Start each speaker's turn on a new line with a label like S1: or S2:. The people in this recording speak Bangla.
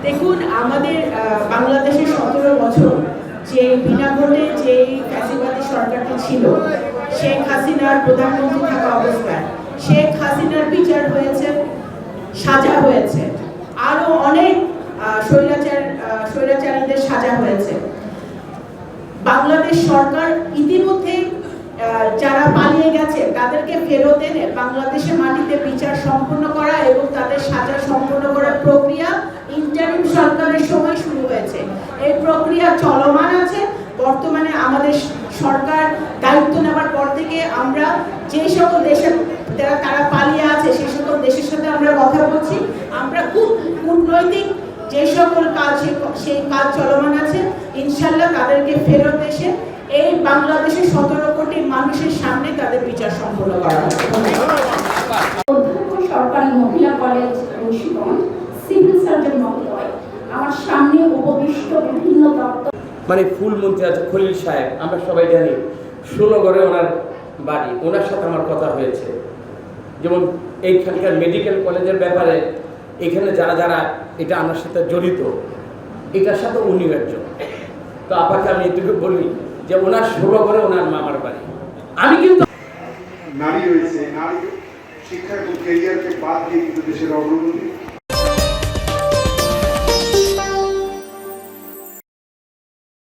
S1: দেখুন, আমাদের বাংলাদেশের 17 বছর যে বিনা ভোটে যে ফ্যাসিবাদী সরকারটি ছিল, শেখ হাসিনার প্রধানমন্ত্রী থাকা অবস্থায় শেখ হাসিনার বিচার হয়েছে, সাজা হয়েছে, আরো অনেক স্বৈরাচারীদের সাজা হয়েছে। বাংলাদেশ সরকার ইতিমধ্যে যারা পালিয়ে গেছে তাদেরকে ফেরত এনে বাংলাদেশের মাটিতে বিচার সম্পন্ন করা এবং তাদের সাজা সম্পন্ন করার প্রক্রিয়া ইন্টারিম সরকারের সময় শুরু হয়েছে। এই প্রক্রিয়া চলমান আছে। বর্তমানে আমাদের সরকার দায়িত্ব নেওয়ার পর থেকে আমরা যে সকল দেশে তারা পালিয়ে আছে সেই সকল দেশের সাথে আমরা কথা বলছি। আমরা কূটনৈতিক যে সকল কাজ সেই কাজ চলমান আছে, ইনশাল্লাহ তাদেরকে ফেরত এসে এই বাংলাদেশের 17 কোটি মানুষের সামনে তাদের বিচার সম্পন্ন করা হবে।
S2: সরকারি মহিলা কলেজ মুন্সিগঞ্জ সিভিল সার্জন মহোদয় আমার সামনে উপবিষ্ট বিভিন্ন দপ্তর
S3: মানে ফুল মন্ত্রী আছে খলিল সাহেব, আমরা সবাই জানি 16 ঘরে ওনার বাড়ি, ওনার সাথে আমার কথা হয়েছে। যেমন এইখানকার মেডিকেল কলেজের ব্যাপারে এখানে যারা যারা এটা আমার সাথে জড়িত, এটার সাথে উনি একজন। তো আপাকে আমি এটুকু বলি যে ওনার 16 ঘরে ওনার মামার বাড়ি। আমি কিন্তু
S4: নারী রয়েছে, নারী শিক্ষা এবং ক্যারিয়ারকে বাদ দিয়ে কিন্তু দেশের অগ্রগতি